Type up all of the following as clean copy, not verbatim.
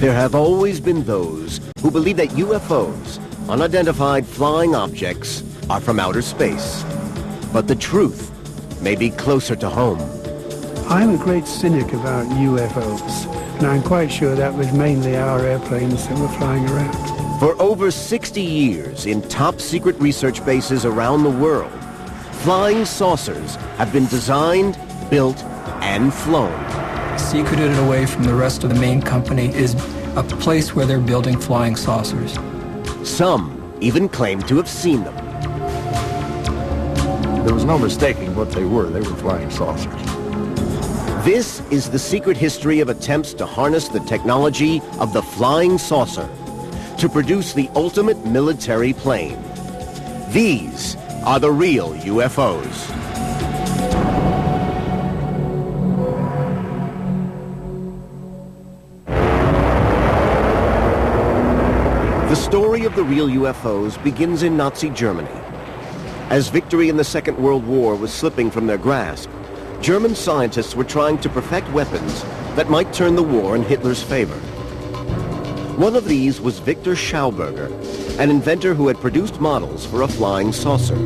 There have always been those who believe that UFOs, unidentified flying objects, are from outer space. But the truth may be closer to home. I'm a great cynic about UFOs, and I'm quite sure that was mainly our airplanes that were flying around. For over 60 years, in top-secret research bases around the world, flying saucers have been designed, built, and flown. Secreted away from the rest of the main company is a place where they're building flying saucers. Some even claim to have seen them. There was no mistaking what they were. They were flying saucers. This is the secret history of attempts to harness the technology of the flying saucer to produce the ultimate military plane. These are the real UFOs. The story of the real UFOs begins in Nazi Germany. As victory in the Second World War was slipping from their grasp, German scientists were trying to perfect weapons that might turn the war in Hitler's favor. One of these was Victor Schauberger, an inventor who had produced models for a flying saucer.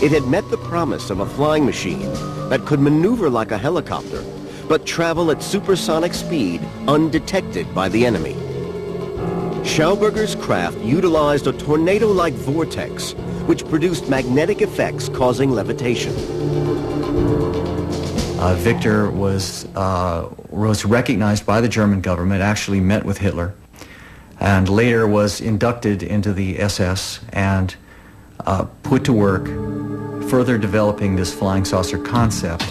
It had met the promise of a flying machine that could maneuver like a helicopter, but travel at supersonic speed undetected by the enemy. Schauberger's craft utilized a tornado-like vortex, which produced magnetic effects causing levitation. Victor was recognized by the German government, actually met with Hitler, and later was inducted into the SS and put to work further developing this flying saucer concept.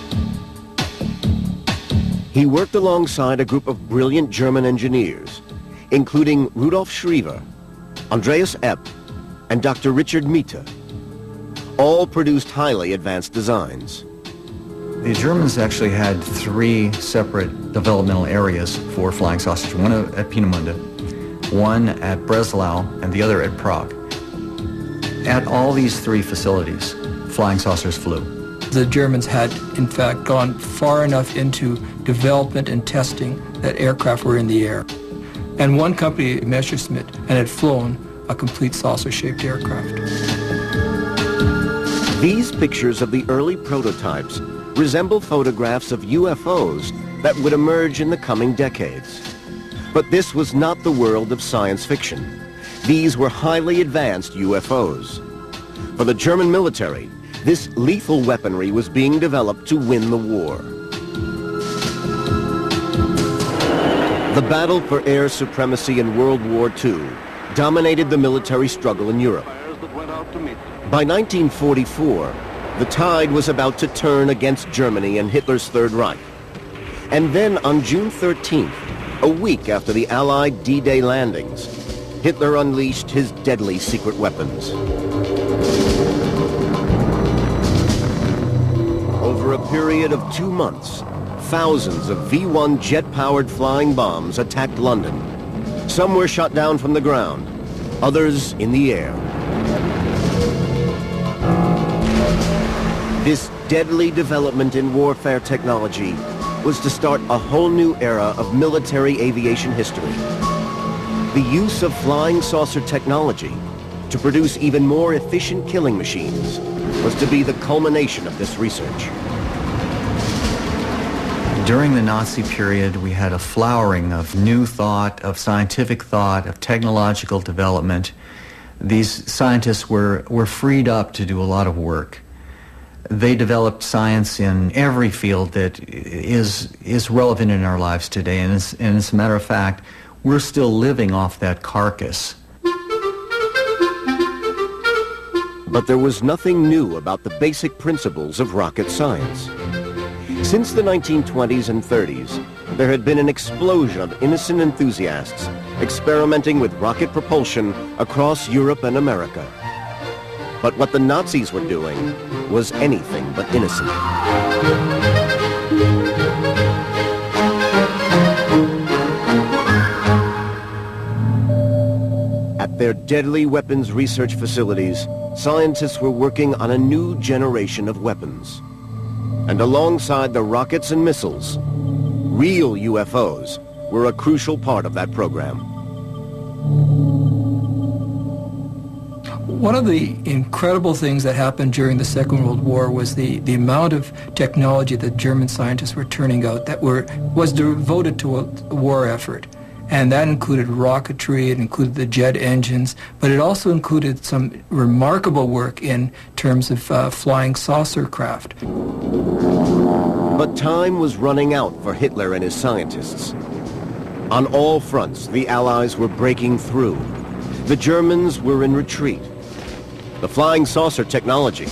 He worked alongside a group of brilliant German engineers, including Rudolf Schriever, Andreas Epp, and Dr. Richard Miete. All produced highly advanced designs. The Germans actually had three separate developmental areas for flying saucers, one at Peenemünde, one at Breslau, and the other at Prague. At all these three facilities, flying saucers flew. The Germans had, in fact, gone far enough into development and testing that aircraft were in the air. And one company, Messerschmitt, and had flown a complete saucer-shaped aircraft. These pictures of the early prototypes resemble photographs of UFOs that would emerge in the coming decades. But this was not the world of science fiction. These were highly advanced UFOs. For the German military, this lethal weaponry was being developed to win the war. The battle for air supremacy in World War II dominated the military struggle in Europe. By 1944, the tide was about to turn against Germany and Hitler's Third Reich. And then on June 13th, a week after the Allied D-Day landings, Hitler unleashed his deadly secret weapons. Over a period of 2 months, thousands of V-1 jet-powered flying bombs attacked London. Some were shot down from the ground, others in the air. This deadly development in warfare technology was to start a whole new era of military aviation history. The use of flying saucer technology to produce even more efficient killing machines was to be the culmination of this research. During the Nazi period, we had a flowering of new thought, of scientific thought, of technological development. These scientists were freed up to do a lot of work. They developed science in every field that is relevant in our lives today, and as a matter of fact, we're still living off that carcass. But there was nothing new about the basic principles of rocket science. Since the 1920s and 30s, there had been an explosion of innocent enthusiasts experimenting with rocket propulsion across Europe and America. But what the Nazis were doing was anything but innocent. At their deadly weapons research facilities, scientists were working on a new generation of weapons. And alongside the rockets and missiles, real UFOs were a crucial part of that program. One of the incredible things that happened during the Second World War was the amount of technology that German scientists were turning out that was devoted to a war effort. And that included rocketry, it included the jet engines, but it also included some remarkable work in terms of flying saucer craft. But time was running out for Hitler and his scientists. On all fronts, the Allies were breaking through. The Germans were in retreat. The flying saucer technology,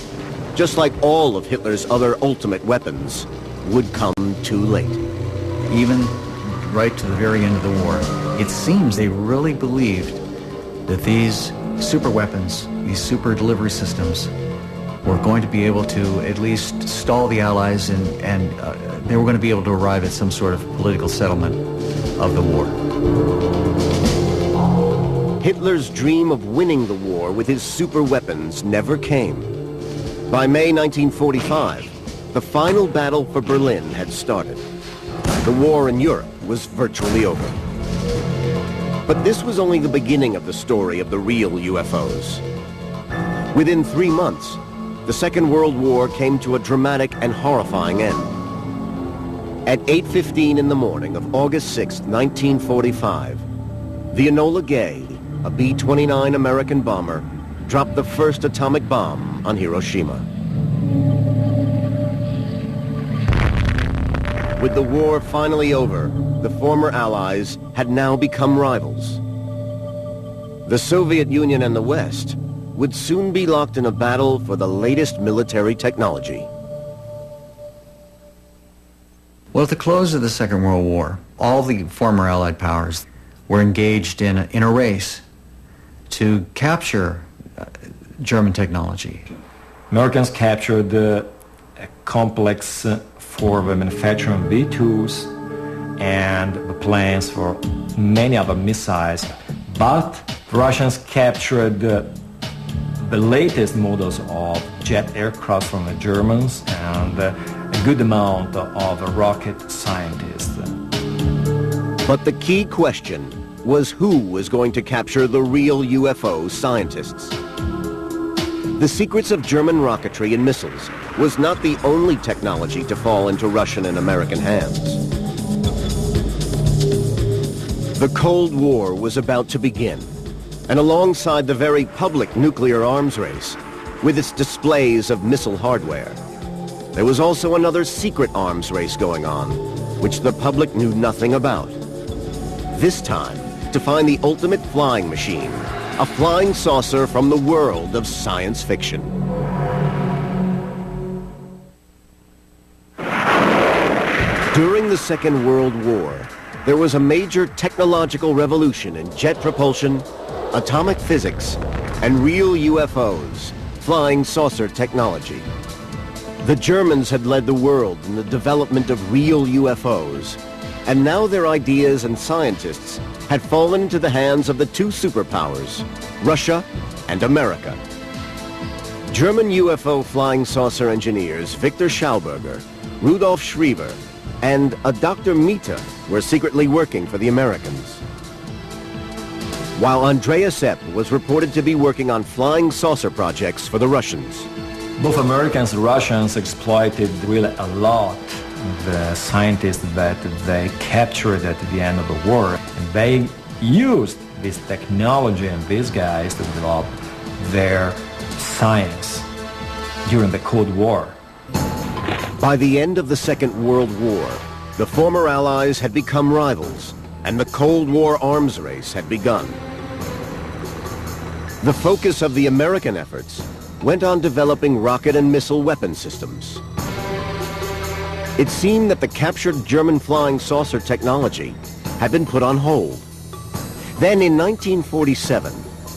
just like all of Hitler's other ultimate weapons, would come too late. Even right to the very end of the war, it seems they really believed that these super weapons, these super delivery systems, were going to be able to at least stall the Allies and they were going to be able to arrive at some sort of political settlement of the war. Hitler's dream of winning the war with his super weapons never came. By May 1945, the final battle for Berlin had started. The war in Europe was virtually over. But this was only the beginning of the story of the real UFOs. Within 3 months, the Second World War came to a dramatic and horrifying end. At 8:15 in the morning of August 6, 1945, the Enola Gay, a B-29 American bomber, dropped the first atomic bomb on Hiroshima. With the war finally over, the former Allies had now become rivals. The Soviet Union and the West would soon be locked in a battle for the latest military technology. Well, at the close of the Second World War, all the former Allied powers were engaged in a race to capture German technology. Americans captured a complex for the manufacturing B-2s and the plans for many other missiles, but the Russians captured the latest models of jet aircraft from the Germans and a good amount of rocket scientists. But the key question was who was going to capture the real UFO scientists. The secrets of German rocketry and missiles was not the only technology to fall into Russian and American hands. The Cold War was about to begin, and alongside the very public nuclear arms race, with its displays of missile hardware, there was also another secret arms race going on, which the public knew nothing about. This time, to find the ultimate flying machine, a flying saucer from the world of science fiction. During the Second World War, there was a major technological revolution in jet propulsion, atomic physics, and real UFOs, flying saucer technology. The Germans had led the world in the development of real UFOs, and now their ideas and scientists had fallen into the hands of the two superpowers, Russia and America. German UFO flying saucer engineers Victor Schauberger, Rudolf Schriever, and a Dr. Mita were secretly working for the Americans. While Andreas Sepp was reported to be working on flying saucer projects for the Russians. Both Americans and Russians exploited really a lot the scientists that they captured at the end of the war. And they used this technology and these guys to develop their science during the Cold War. By the end of the Second World War, the former Allies had become rivals, and the Cold War arms race had begun. The focus of the American efforts went on developing rocket and missile weapon systems. It seemed that the captured German flying saucer technology had been put on hold. Then in 1947,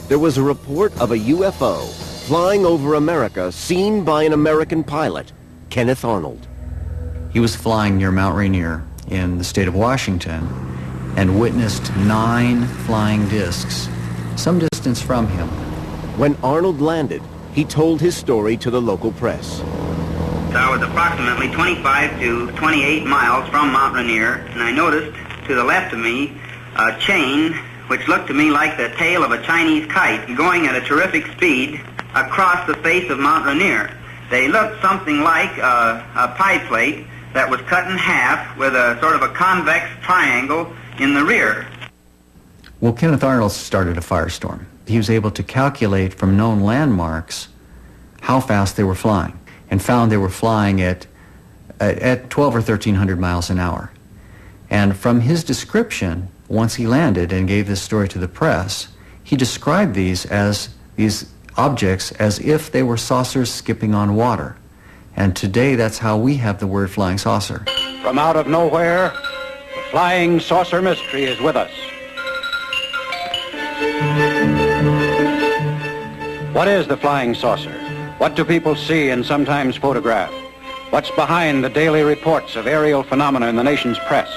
there was a report of a UFO flying over America seen by an American pilot, Kenneth Arnold. He was flying near Mount Rainier in the state of Washington and witnessed 9 flying discs some distance from him. When Arnold landed, he told his story to the local press. I was approximately 25 to 28 miles from Mount Rainier, and I noticed to the left of me a chain which looked to me like the tail of a Chinese kite going at a terrific speed across the face of Mount Rainier. They looked something like a pie plate that was cut in half with a sort of a convex triangle in the rear. Well, Kenneth Arnold started a firestorm. He was able to calculate from known landmarks how fast they were flying, and found they were flying at 12 or 1,300 miles an hour. And from his description, once he landed and gave this story to the press, he described these objects as if they were saucers skipping on water. And today, that's how we have the word flying saucer. From out of nowhere, the flying saucer mystery is with us. What is the flying saucer? What do people see and sometimes photograph? What's behind the daily reports of aerial phenomena in the nation's press?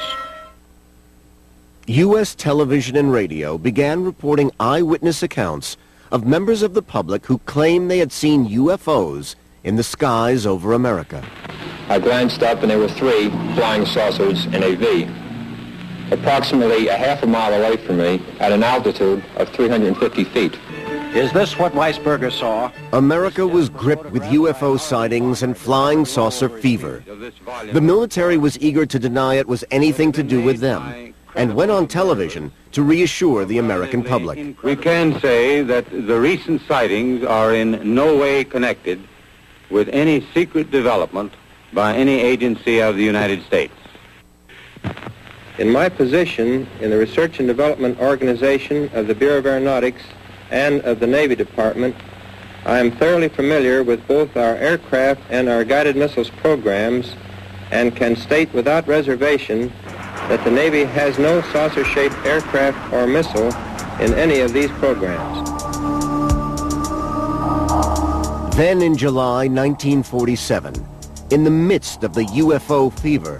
U.S. television and radio began reporting eyewitness accounts of members of the public who claimed they had seen UFOs in the skies over America. I glanced up and there were 3 flying saucers in a V, approximately a half a mile away from me at an altitude of 350 feet. Is this what Weisberger saw? America was gripped with UFO sightings and flying saucer fever. The military was eager to deny it was anything to do with them, and went on television to reassure the American public. We can say that the recent sightings are in no way connected with any secret development by any agency of the United States. In my position in the Research and Development Organization of the Bureau of Aeronautics and of the Navy Department, I am thoroughly familiar with both our aircraft and our guided missiles programs, and can state without reservation that the Navy has no saucer-shaped aircraft or missile in any of these programs. Then in July 1947, in the midst of the UFO fever,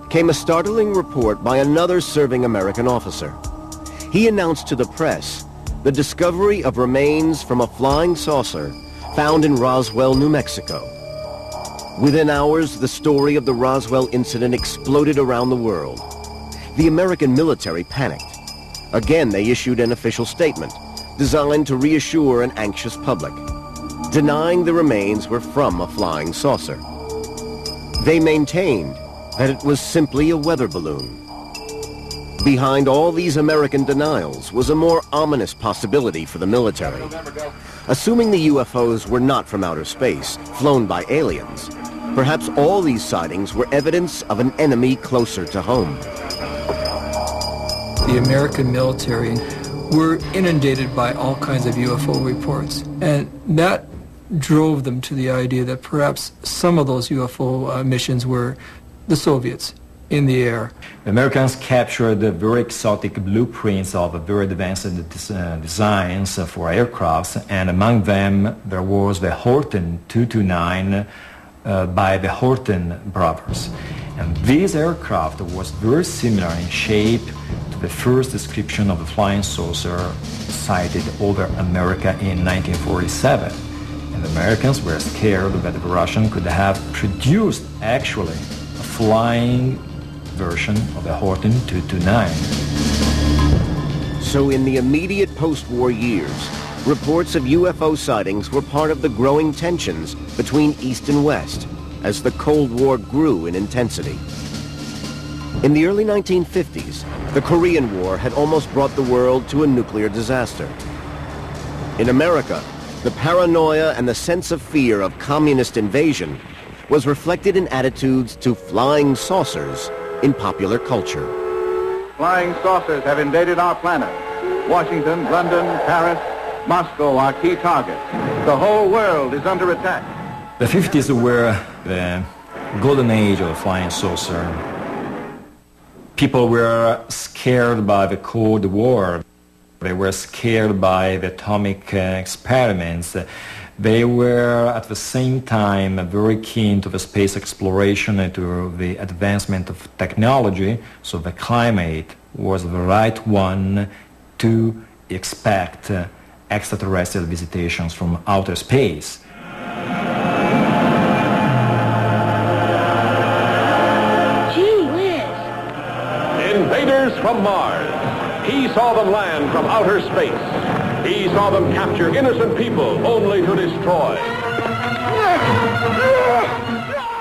came a startling report by another serving American officer. He announced to the press the discovery of remains from a flying saucer found in Roswell, New Mexico. Within hours, the story of the Roswell incident exploded around the world. The American military panicked. Again, they issued an official statement designed to reassure an anxious public, denying the remains were from a flying saucer. They maintained that it was simply a weather balloon. Behind all these American denials was a more ominous possibility for the military. Assuming the UFOs were not from outer space, flown by aliens, perhaps all these sightings were evidence of an enemy closer to home. The American military were inundated by all kinds of UFO reports, and that drove them to the idea that perhaps some of those UFO missions were the Soviets in the air. The Americans captured the very exotic blueprints of very advanced designs for aircrafts, and among them there was the Horten 229 by the Horten brothers. And this aircraft was very similar in shape to the first description of a flying saucer sighted over America in 1947. And the Americans were scared that the Russians could have produced actually a flying version of the Horten 229. So in the immediate post-war years, reports of UFO sightings were part of the growing tensions between East and West as the Cold War grew in intensity. In the early 1950s, the Korean War had almost brought the world to a nuclear disaster. In America, the paranoia and the sense of fear of communist invasion was reflected in attitudes to flying saucers in popular culture. Flying saucers have invaded our planet. Washington, London, Paris, Moscow are key targets. The whole world is under attack. The 50s were the golden age of the flying saucer. People were scared by the Cold War. They were scared by the atomic experiments. They were at the same time very keen to the space exploration and to the advancement of technology, so the climate was the right one to expect extraterrestrial visitations from outer space. Gee whiz! Invaders invaders from Mars. He saw them land from outer space. He saw them capture innocent people only to destroy.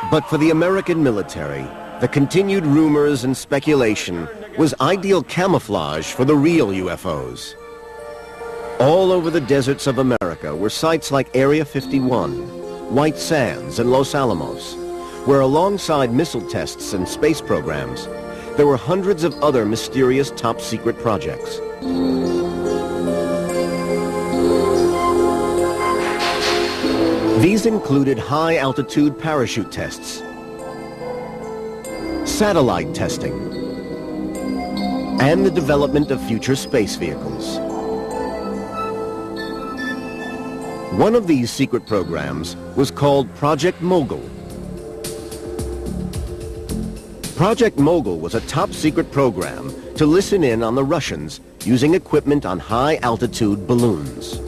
But for the American military, the continued rumors and speculation was ideal camouflage for the real UFOs. All over the deserts of America were sites like Area 51, White Sands, and Los Alamos, where alongside missile tests and space programs, there were hundreds of other mysterious top-secret projects. These included high-altitude parachute tests, satellite testing, and the development of future space vehicles. One of these secret programs was called Project Mogul. Project Mogul was a top-secret program to listen in on the Russians using equipment on high-altitude balloons.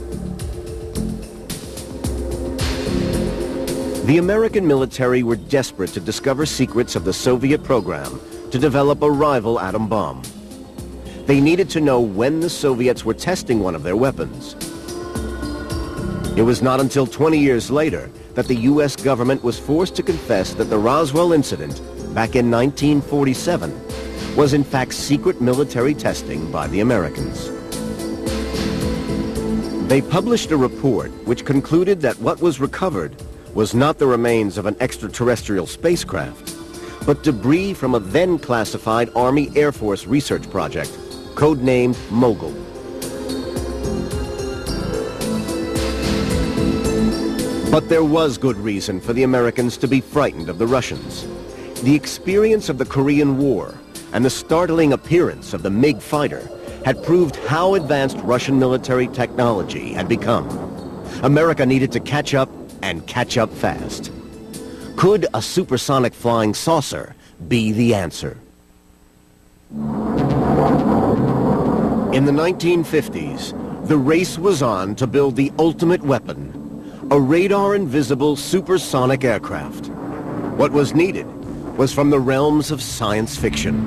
The American military were desperate to discover secrets of the Soviet program to develop a rival atom bomb. They needed to know when the Soviets were testing one of their weapons. It was not until 20 years later that the U.S. government was forced to confess that the Roswell incident back in 1947 was in fact secret military testing by the Americans. They published a report which concluded that what was recovered was not the remains of an extraterrestrial spacecraft, but debris from a then classified Army Air Force research project, codenamed Mogul. But there was good reason for the Americans to be frightened of the Russians. The experience of the Korean War and the startling appearance of the MiG fighter had proved how advanced Russian military technology had become. America needed to catch up, and catch up fast. Could a supersonic flying saucer be the answer? In the 1950s, the race was on to build the ultimate weapon, a radar-invisible supersonic aircraft. What was needed was from the realms of science fiction.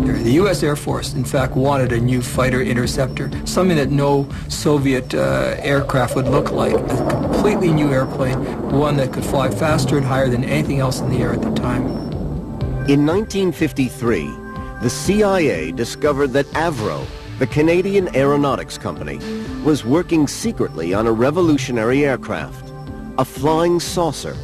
The U.S. Air Force, in fact, wanted a new fighter interceptor, something that no Soviet aircraft would look like, a completely new airplane, one that could fly faster and higher than anything else in the air at the time. In 1953, the CIA discovered that Avro, the Canadian aeronautics company, was working secretly on a revolutionary aircraft, a flying saucer.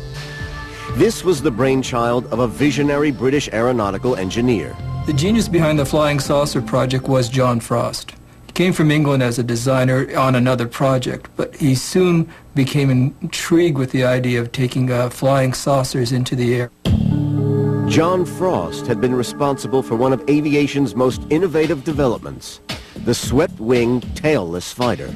This was the brainchild of a visionary British aeronautical engineer. The genius behind the Flying Saucer project was John Frost. He came from England as a designer on another project, but he soon became intrigued with the idea of taking flying saucers into the air. John Frost had been responsible for one of aviation's most innovative developments, the swept-wing tailless fighter.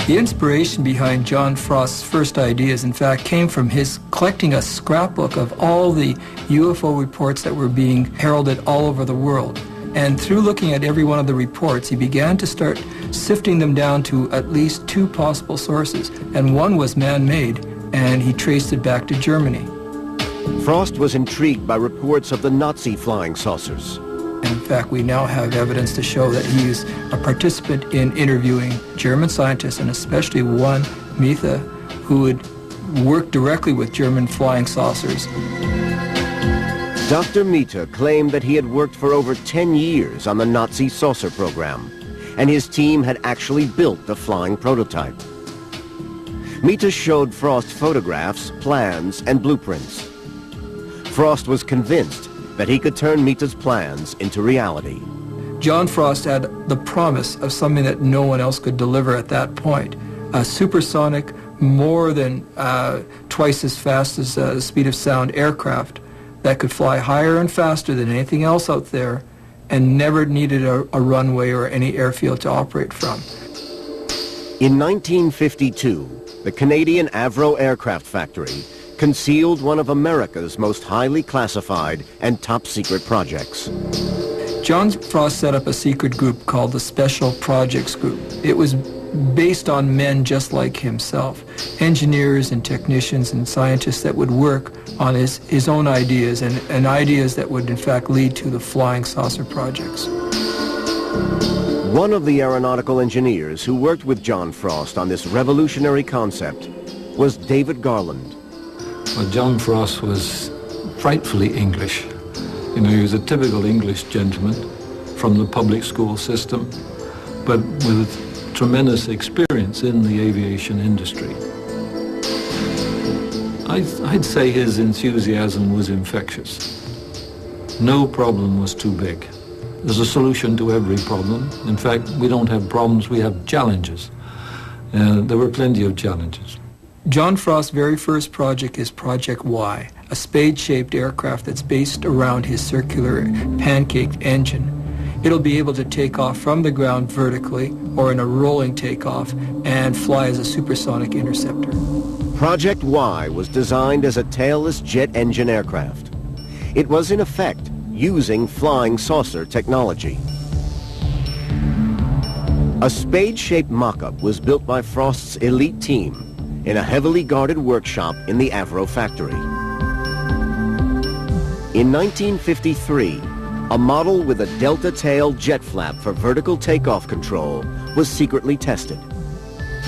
The inspiration behind John Frost's first ideas, in fact, came from his collecting a scrapbook of all the UFO reports that were being heralded all over the world. And through looking at every one of the reports, he began to start sifting them down to at least two possible sources. And one was man-made, and he traced it back to Germany. Frost was intrigued by reports of the Nazi flying saucers. In fact, we now have evidence to show that he is a participant in interviewing German scientists, and especially one, Mithe, who would work directly with German flying saucers. Dr. Mithe claimed that he had worked for over 10 years on the Nazi saucer program, and his team had actually built the flying prototype. Mithe showed Frost photographs, plans, and blueprints. Frost was convinced that he could turn Mithe's plans into reality. John Frost had the promise of something that no one else could deliver at that point, a supersonic, more than twice as fast as the speed of sound aircraft that could fly higher and faster than anything else out there and never needed a runway or any airfield to operate from. In 1952, the Canadian Avro Aircraft Factory concealed one of America's most highly classified and top-secret projects. John Frost set up a secret group called the Special Projects Group. It was based on men just like himself, engineers and technicians and scientists that would work on his own ideas and ideas that would in fact lead to the flying saucer projects. One of the aeronautical engineers who worked with John Frost on this revolutionary concept was David Garland. Well, John Frost was frightfully English. You know, he was a typical English gentleman from the public school system, but with tremendous experience in the aviation industry. I'd say his enthusiasm was infectious. No problem was too big. There's a solution to every problem. In fact, we don't have problems, we have challenges. And there were plenty of challenges. John Frost's very first project is Project Y, a spade-shaped aircraft that's based around his circular pancake engine. It'll be able to take off from the ground vertically or in a rolling takeoff and fly as a supersonic interceptor. Project Y was designed as a tailless jet engine aircraft. It was in effect using flying saucer technology. A spade-shaped mock-up was built by Frost's elite team in a heavily guarded workshop in the Avro factory. In 1953, a model with a delta tail jet flap for vertical takeoff control was secretly tested.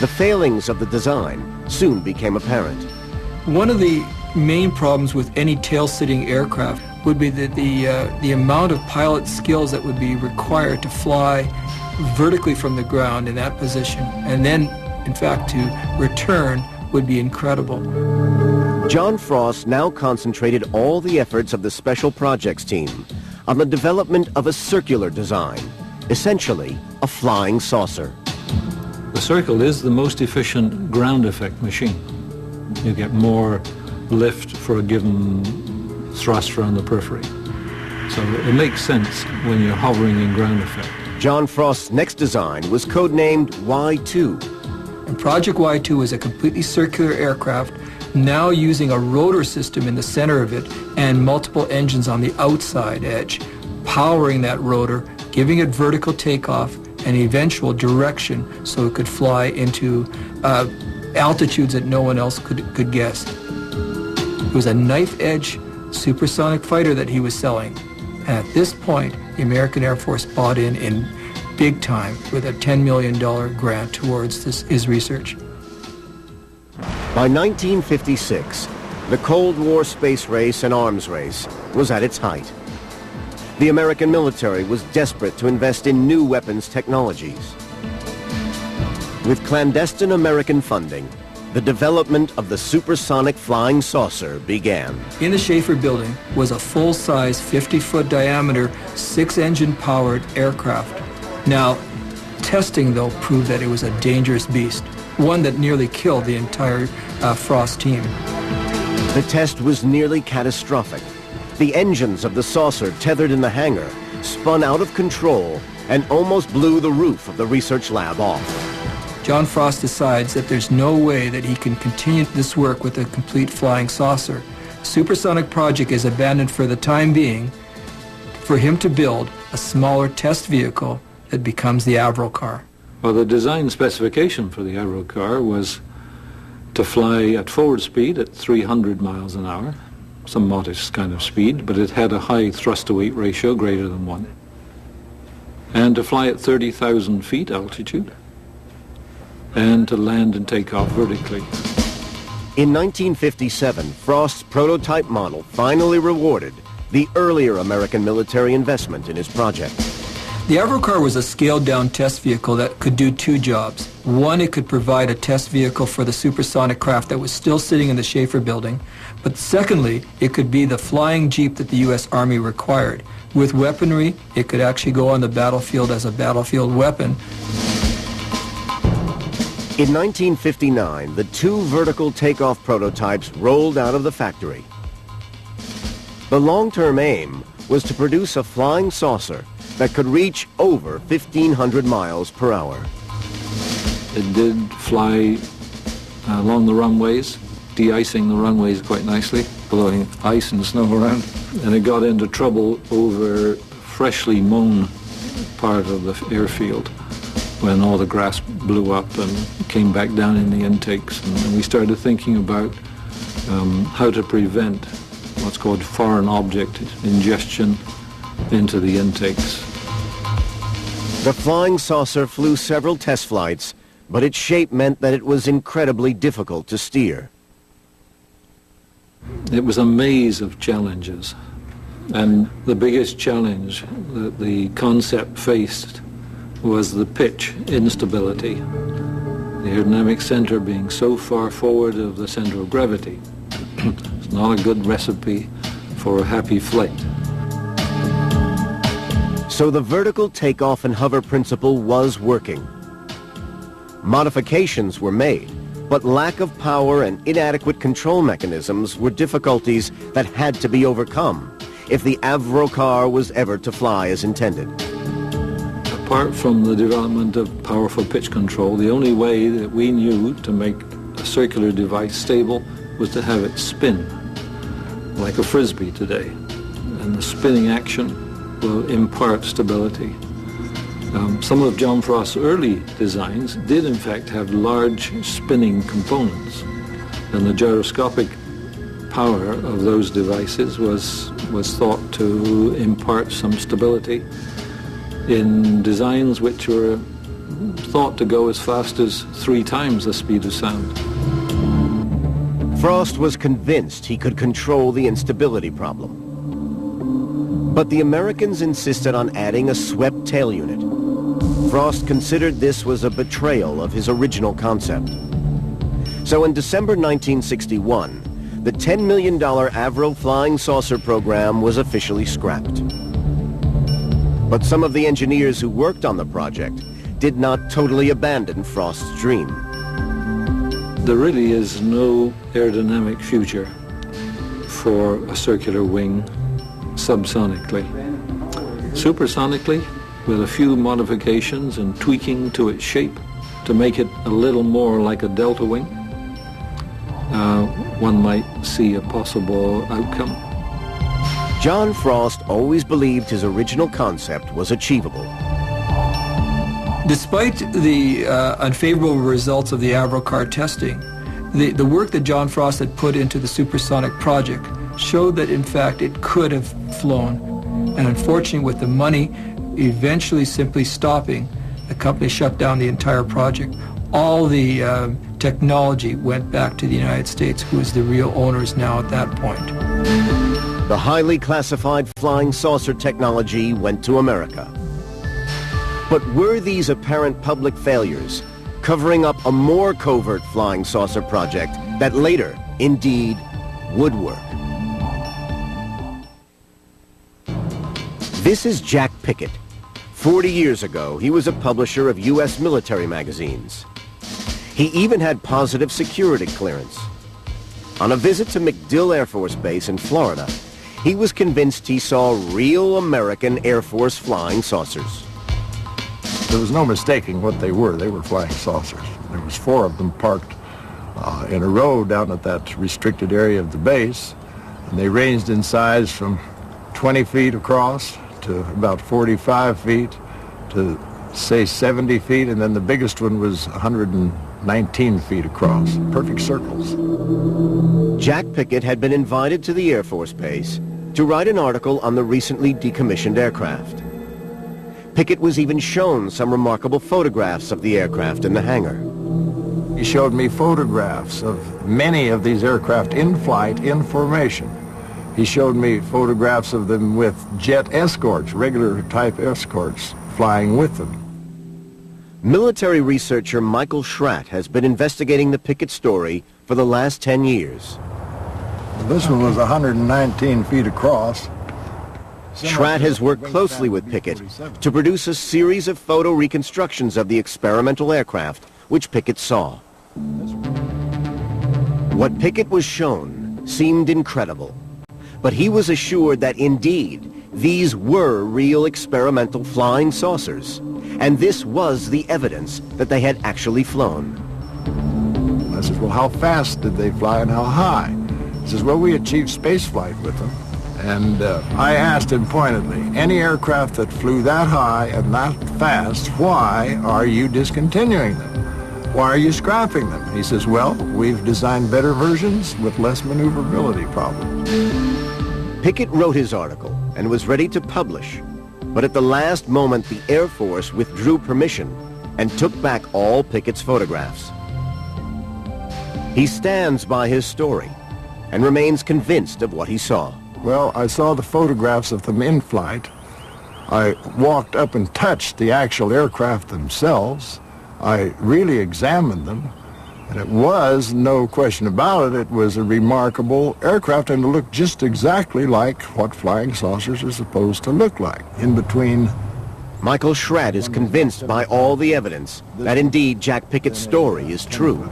The failings of the design soon became apparent. One of the main problems with any tail-sitting aircraft would be that the amount of pilot skills that would be required to fly vertically from the ground in that position, and then, in fact, to return would be incredible. John Frost now concentrated all the efforts of the Special Projects team on the development of a circular design, essentially a flying saucer. The Circle is the most efficient ground effect machine. You get more lift for a given thrust around the periphery. So it makes sense when you're hovering in ground effect. John Frost's next design was codenamed Y2. And Project Y2 is a completely circular aircraft, now using a rotor system in the center of it and multiple engines on the outside edge, powering that rotor, giving it vertical takeoff and eventual direction so it could fly into altitudes that no one else could guess. It was a knife-edge supersonic fighter that he was selling. And at this point, the American Air Force bought in big time with a $10 million grant towards his research. By 1956, the Cold War space race and arms race was at its height. The American military was desperate to invest in new weapons technologies. With clandestine American funding, the development of the supersonic flying saucer began. In the Schaefer building was a full-size, 50-foot diameter, 6-engine powered aircraft. Now, testing, though, proved that it was a dangerous beast, one that nearly killed the entire Frost team. The test was nearly catastrophic. The engines of the saucer tethered in the hangar spun out of control and almost blew the roof of the research lab off. John Frost decides that there's no way that he can continue this work with a complete flying saucer. Supersonic project is abandoned for the time being for him to build a smaller test vehicle that becomes the Avro car. Well, the design specification for the Avro car was to fly at forward speed at 300 miles an hour, some modest kind of speed, but it had a high thrust-to-weight ratio greater than 1, and to fly at 30,000 feet altitude, and to land and take off vertically. In 1957, Frost's prototype model finally rewarded the earlier American military investment in his project. The Avro car was a scaled-down test vehicle that could do two jobs. One, it could provide a test vehicle for the supersonic craft that was still sitting in the Schaefer building. But secondly, it could be the flying jeep that the U.S. Army required. With weaponry, it could actually go on the battlefield as a battlefield weapon. In 1959, the two vertical takeoff prototypes rolled out of the factory. The long-term aim was to produce a flying saucer that could reach over 1,500 miles per hour. It did fly along the runways, de-icing the runways quite nicely, blowing ice and snow around. And it got into trouble over freshly mown part of the airfield. when all the grass blew up and came back down in the intakes. And we started thinking about how to prevent what's called foreign object ingestion into the intakes. The flying saucer flew several test flights, but its shape meant that it was incredibly difficult to steer. It was a maze of challenges, and the biggest challenge that the concept faced was the pitch instability, the aerodynamic center being so far forward of the center of gravity. It's not a good recipe for a happy flight. So the vertical takeoff and hover principle was working. Modifications were made, but lack of power and inadequate control mechanisms were difficulties that had to be overcome if the Avro car was ever to fly as intended. Apart from the development of powerful pitch control, the only way that we knew to make a circular device stable was to have it spin, like a frisbee today. And the spinning action will impart stability. Some of John Frost's early designs did in fact have large spinning components, and the gyroscopic power of those devices was thought to impart some stability in designs which were thought to go as fast as 3 times the speed of sound. Frost was convinced he could control the instability problem. But the Americans insisted on adding a swept tail unit. Frost considered this was a betrayal of his original concept. So in December 1961, the $10 million Avro flying saucer program was officially scrapped. But some of the engineers who worked on the project did not totally abandon Frost's dream. There really is no aerodynamic future for a circular wing subsonically. Supersonically, with a few modifications and tweaking to its shape to make it a little more like a delta wing, one might see a possible outcome. John Frost always believed his original concept was achievable. Despite the unfavorable results of the Avro car testing, the work that John Frost had put into the supersonic project showed that in fact it could have flown. And unfortunately, with the money eventually simply stopping, the company shut down the entire project. All the technology went back to the United States, who is the real owners now at that point. The highly classified flying saucer technology went to America. But were these apparent public failures covering up a more covert flying saucer project that later, indeed, would work? This is Jack Pickett. 40 years ago, he was a publisher of U.S. military magazines. He even had positive security clearance. On a visit to MacDill Air Force Base in Florida, he was convinced he saw real American Air Force flying saucers. There was no mistaking what they were. They were flying saucers. There was 4 of them parked in a row down at that restricted area of the base, and they ranged in size from 20 feet across to about 45 feet to, say, 70 feet, and then the biggest one was 119 feet across. Perfect circles. Jack Pickett had been invited to the Air Force Base to write an article on the recently decommissioned aircraft. Pickett was even shown some remarkable photographs of the aircraft in the hangar. He showed me photographs of many of these aircraft in flight, in formation. He showed me photographs of them with jet escorts, regular type escorts, flying with them. Military researcher Michael Schratt has been investigating the Pickett story for the last 10 years. This one was 119 feet across. Schratt has worked closely with Pickett to produce a series of photo reconstructions of the experimental aircraft which Pickett saw. What Pickett was shown seemed incredible, but he was assured that indeed these were real experimental flying saucers, and this was the evidence that they had actually flown. I said, well, how fast did they fly and how high? He says, well, we achieved space flight with them. And I asked him pointedly, any aircraft that flew that high and that fast, why are you discontinuing them? Why are you scrapping them? He says, well, we've designed better versions with less maneuverability problems. Pickett wrote his article and was ready to publish, but at the last moment the Air Force withdrew permission and took back all Pickett's photographs. He stands by his story and remains convinced of what he saw. Well, I saw the photographs of them in flight. I walked up and touched the actual aircraft themselves. I really examined them, and it was, no question about it, it was a remarkable aircraft, and it looked just exactly like what flying saucers are supposed to look like, in between. Michael Schratt is convinced by all the evidence that indeed Jack Pickett's story is true.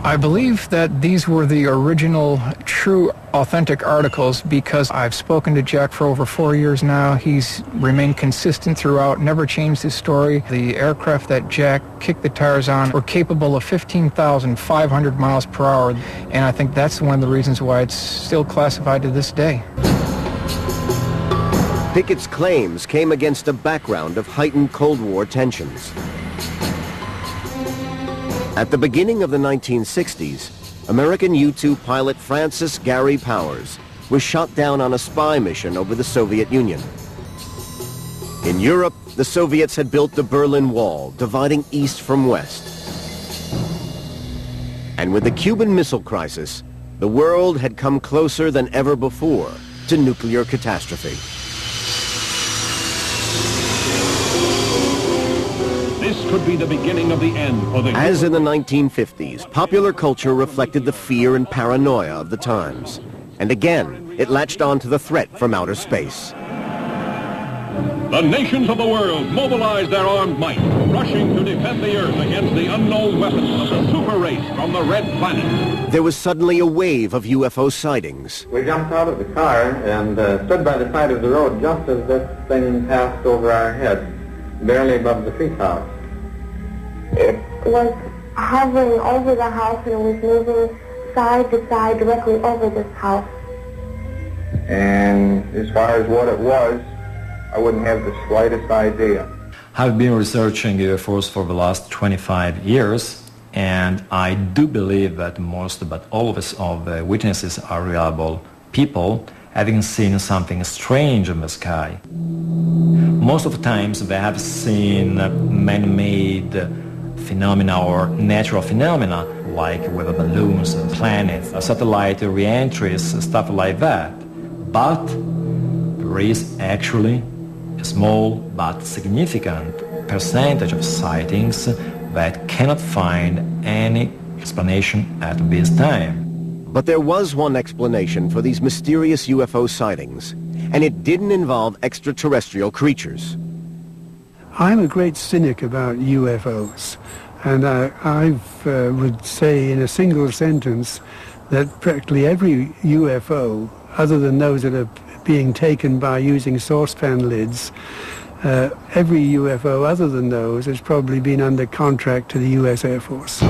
I believe that these were the original, true, authentic articles because I've spoken to Jack for over 4 years now. He's remained consistent throughout, never changed his story. The aircraft that Jack kicked the tires on were capable of 15,500 miles per hour, and I think that's one of the reasons why it's still classified to this day. Pickett's claims came against a background of heightened Cold War tensions. At the beginning of the 1960s, American U-2 pilot Francis Gary Powers was shot down on a spy mission over the Soviet Union. In Europe, the Soviets had built the Berlin Wall, dividing east from west. And with the Cuban Missile Crisis, the world had come closer than ever before to nuclear catastrophe. This could be the beginning of the end for the... As in the 1950s, popular culture reflected the fear and paranoia of the times. And again, it latched on to the threat from outer space. The nations of the world mobilized their armed might, rushing to defend the Earth against the unknown weapons of the super race from the Red Planet. There was suddenly a wave of UFO sightings. We jumped out of the car and stood by the side of the road just as this thing passed over our heads, barely above the treetops. It was hovering over the house and it was moving side to side directly over this house. And as far as what it was, I wouldn't have the slightest idea. I've been researching UFOs for the last 25 years, and I do believe that most, but all of us, of the witnesses are reliable people having seen something strange in the sky. Most of the times they have seen man-made phenomena or natural phenomena, like weather balloons, planets, satellite re-entries, stuff like that. But there is actually a small but significant percentage of sightings that cannot find any explanation at this time. But there was one explanation for these mysterious UFO sightings, and it didn't involve extraterrestrial creatures. I'm a great cynic about UFOs, and I would say in a single sentence that practically every UFO, other than those that are being taken by using saucepan lids, every UFO other than those has probably been under contract to the U.S. Air Force.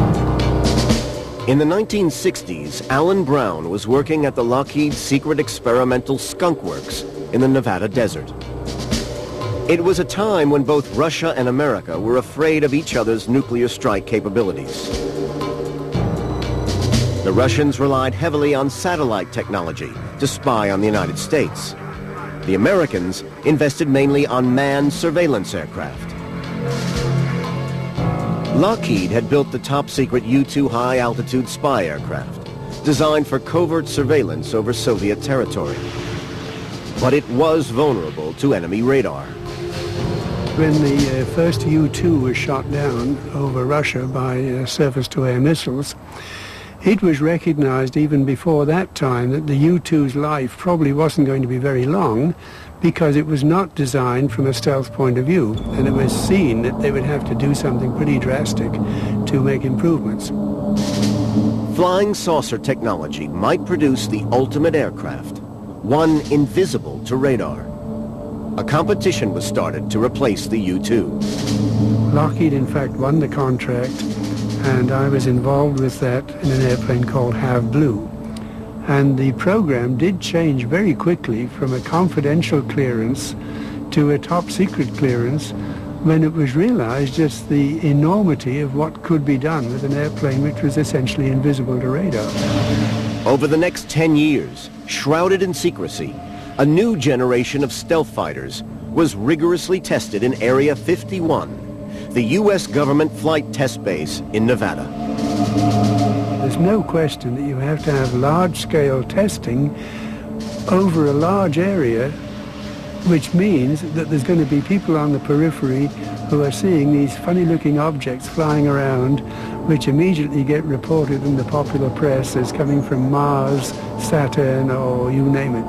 In the 1960s, Alan Brown was working at the Lockheed Secret Experimental Skunk Works in the Nevada desert. It was a time when both Russia and America were afraid of each other's nuclear strike capabilities. The Russians relied heavily on satellite technology to spy on the United States. The Americans invested mainly on manned surveillance aircraft. Lockheed had built the top-secret U-2 high-altitude spy aircraft, designed for covert surveillance over Soviet territory. But it was vulnerable to enemy radar. When the first U-2 was shot down over Russia by surface-to-air missiles, it was recognized even before that time that the U-2's life probably wasn't going to be very long because it was not designed from a stealth point of view, and it was seen that they would have to do something pretty drastic to make improvements. Flying saucer technology might produce the ultimate aircraft, one invisible to radar. A competition was started to replace the U-2. Lockheed, in fact, won the contract, and I was involved with that in an airplane called Have Blue. And the program did change very quickly from a confidential clearance to a top secret clearance when it was realized just the enormity of what could be done with an airplane which was essentially invisible to radar. Over the next 10 years, shrouded in secrecy, a new generation of stealth fighters was rigorously tested in Area 51, the U.S. government flight test base in Nevada. There's no question that you have to have large-scale testing over a large area, which means that there's going to be people on the periphery who are seeing these funny-looking objects flying around, which immediately get reported in the popular press as coming from Mars, Saturn, or you name it.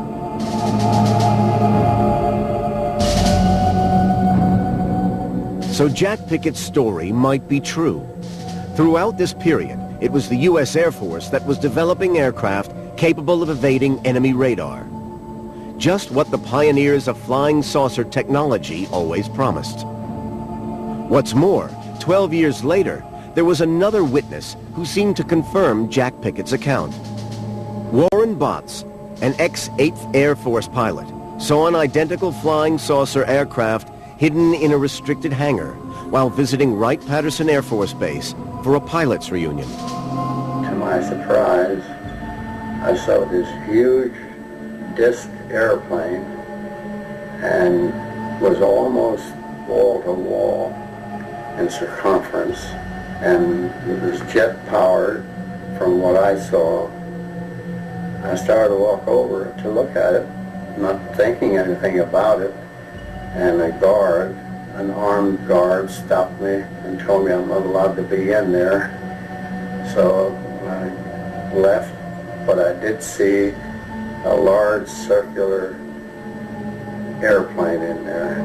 So Jack Pickett's story might be true. Throughout this period, it was the U.S. Air Force that was developing aircraft capable of evading enemy radar. Just what the pioneers of flying saucer technology always promised. What's more, 12 years later, there was another witness who seemed to confirm Jack Pickett's account. Warren Botts, an ex-8th Air Force pilot, saw an identical flying saucer aircraft hidden in a restricted hangar while visiting Wright-Patterson Air Force Base for a pilot's reunion. To my surprise, I saw this huge disc airplane and was almost wall-to-wall in circumference, and it was jet-powered from what I saw. I started to walk over to look at it, not thinking anything about it, and an armed guard stopped me and told me I'm not allowed to be in there. So I left, but I did see a large circular airplane in there.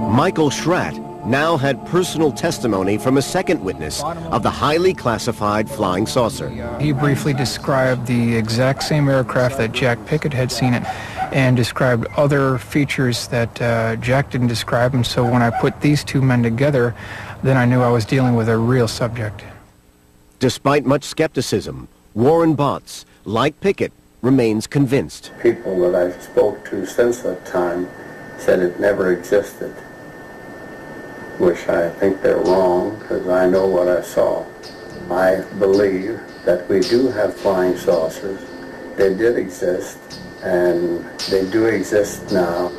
Michael Schratt now had personal testimony from a second witness of the highly classified flying saucer. He briefly described the exact same aircraft that Jack Pickett had seen it, and described other features that Jack didn't describe, and so when I put these two men together, then I knew I was dealing with a real subject. Despite much skepticism, Warren Botts, like Pickett, remains convinced. People that I spoke to since that time said it never existed, which I think they're wrong, because I know what I saw. I believe that we do have flying saucers. They did exist, and they do exist now.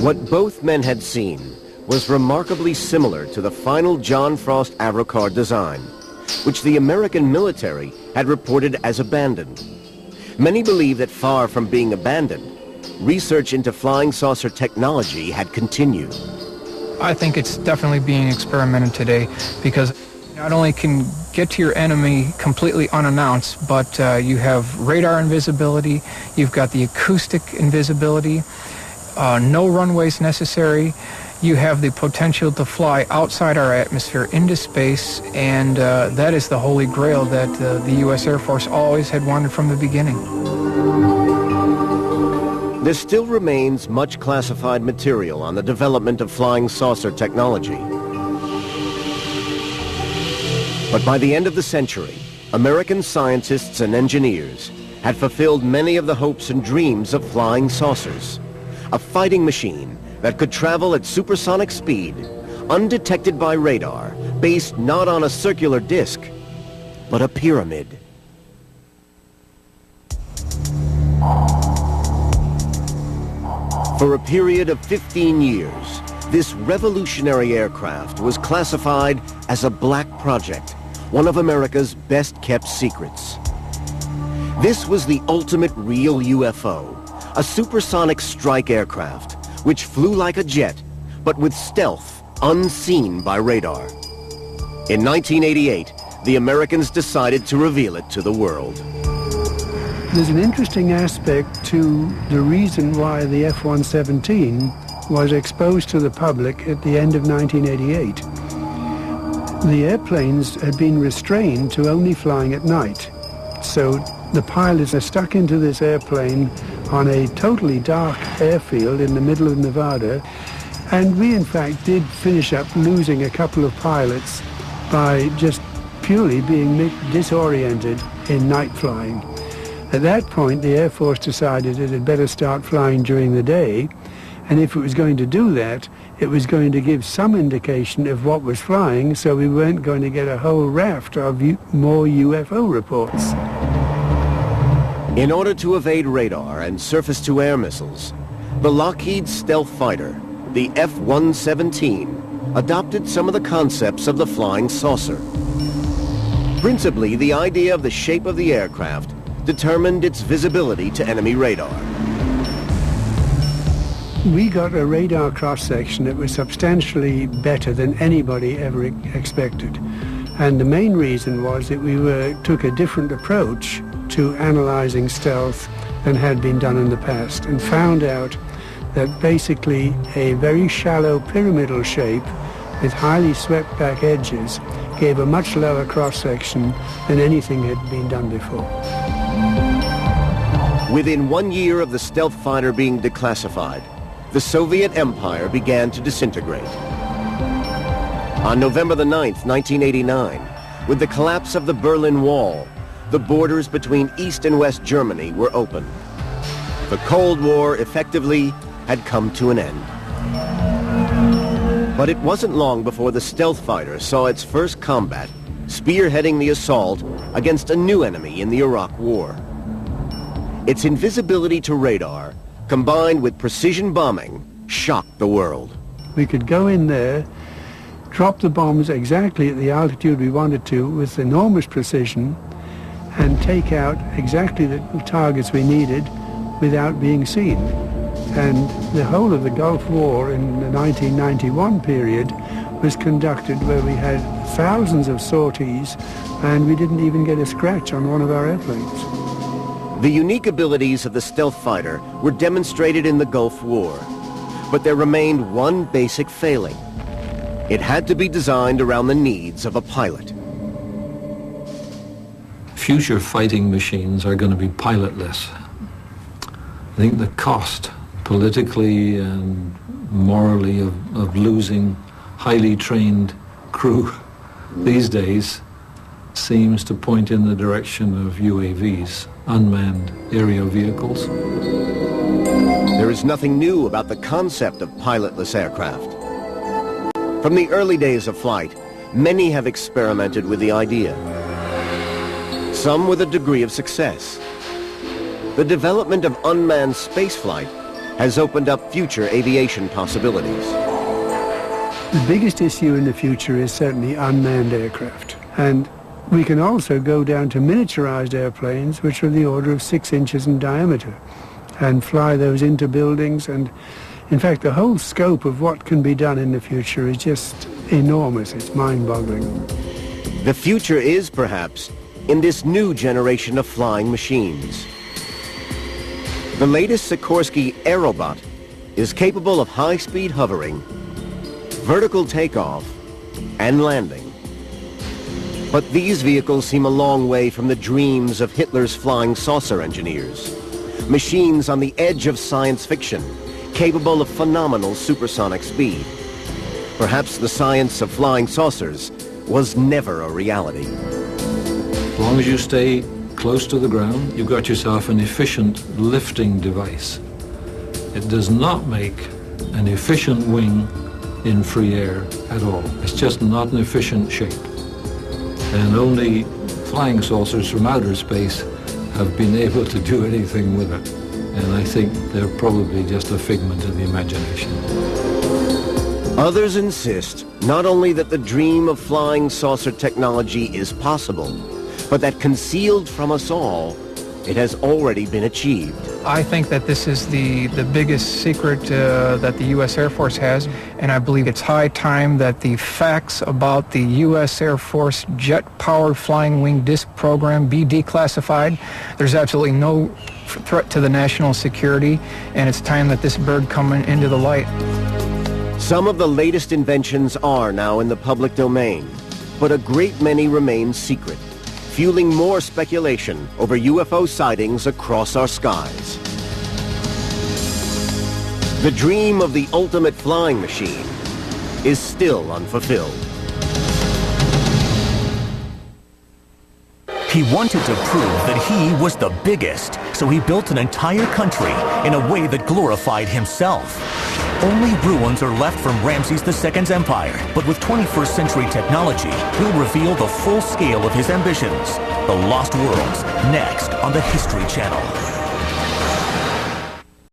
What both men had seen was remarkably similar to the final John Frost Aerocar design, which the American military had reported as abandoned. Many believe that far from being abandoned, research into flying saucer technology had continued. I think it's definitely being experimented today, because not only can get to your enemy completely unannounced, but you have radar invisibility, you've got the acoustic invisibility, no runways necessary, you have the potential to fly outside our atmosphere into space, and that is the holy grail that the U.S. Air Force always had wanted from the beginning. There still remains much classified material on the development of flying saucer technology. But by the end of the century, American scientists and engineers had fulfilled many of the hopes and dreams of flying saucers. A fighting machine that could travel at supersonic speed, undetected by radar, based not on a circular disc, but a pyramid. For a period of 15 years, this revolutionary aircraft was classified as a black project, one of America's best-kept secrets. This was the ultimate real UFO, a supersonic strike aircraft, which flew like a jet, but with stealth unseen by radar. In 1988, the Americans decided to reveal it to the world. There's an interesting aspect to the reason why the F-117 was exposed to the public at the end of 1988. The airplanes had been restrained to only flying at night. So the pilots are stuck into this airplane on a totally dark airfield in the middle of Nevada. And we, in fact, did finish up losing a couple of pilots by just purely being disoriented in night flying. At that point, the Air Force decided it had better start flying during the day, and if it was going to do that, it was going to give some indication of what was flying, so we weren't going to get a whole raft of more UFO reports. In order to evade radar and surface-to-air missiles, the Lockheed stealth fighter, the F-117, adopted some of the concepts of the flying saucer. Principally, the idea of the shape of the aircraft determined its visibility to enemy radar. We got a radar cross-section that was substantially better than anybody ever expected. And the main reason was that we took a different approach to analyzing stealth than had been done in the past, and found out that basically a very shallow pyramidal shape with highly swept back edges gave a much lower cross-section than anything had been done before. Within 1 year of the stealth fighter being declassified, the Soviet Empire began to disintegrate. On November the 9th, 1989, with the collapse of the Berlin Wall, the borders between East and West Germany were opened. The Cold War effectively had come to an end. But it wasn't long before the stealth fighter saw its first combat, spearheading the assault against a new enemy in the Iraq War. Its invisibility to radar, combined with precision bombing, shocked the world. We could go in there, drop the bombs exactly at the altitude we wanted to with enormous precision, and take out exactly the targets we needed without being seen. And the whole of the Gulf War in the 1991 period was conducted where we had thousands of sorties and we didn't even get a scratch on one of our airplanes. The unique abilities of the stealth fighter were demonstrated in the Gulf War, but there remained one basic failing. It had to be designed around the needs of a pilot. Future fighting machines are going to be pilotless. I think the cost, politically and morally, of losing highly trained crew these days seems to point in the direction of UAVs, unmanned aerial vehicles. There is nothing new about the concept of pilotless aircraft. From the early days of flight, many have experimented with the idea. Some with a degree of success. The development of unmanned spaceflight has opened up future aviation possibilities. The biggest issue in the future is certainly unmanned aircraft. And we can also go down to miniaturized airplanes, which are the order of 6 inches in diameter, and fly those into buildings. And in fact, the whole scope of what can be done in the future is just enormous. It's mind-boggling. The future is, perhaps, in this new generation of flying machines. The latest Sikorsky Aerobot is capable of high-speed hovering, vertical takeoff, and landing. But these vehicles seem a long way from the dreams of Hitler's flying saucer engineers. Machines on the edge of science fiction, capable of phenomenal supersonic speed. Perhaps the science of flying saucers was never a reality. As long as you stay close to the ground, you've got yourself an efficient lifting device. It does not make an efficient wing in free air at all. It's just not an efficient shape. And only flying saucers from outer space have been able to do anything with it. And I think they're probably just a figment of the imagination. Others insist not only that the dream of flying saucer technology is possible, but that concealed from us all, it has already been achieved. I think that this is the biggest secret that the U.S. Air Force has, and I believe it's high time that the facts about the U.S. Air Force jet-powered flying wing disc program be declassified. There's absolutely no threat to the national security, and it's time that this bird come into the light. Some of the latest inventions are now in the public domain, but a great many remain secret, fueling more speculation over UFO sightings across our skies. The dream of the ultimate flying machine is still unfulfilled. He wanted to prove that he was the biggest, so he built an entire country in a way that glorified himself. Only ruins are left from Ramses II's empire, but with 21st century technology, he'll reveal the full scale of his ambitions. The Lost Worlds, next on the History Channel.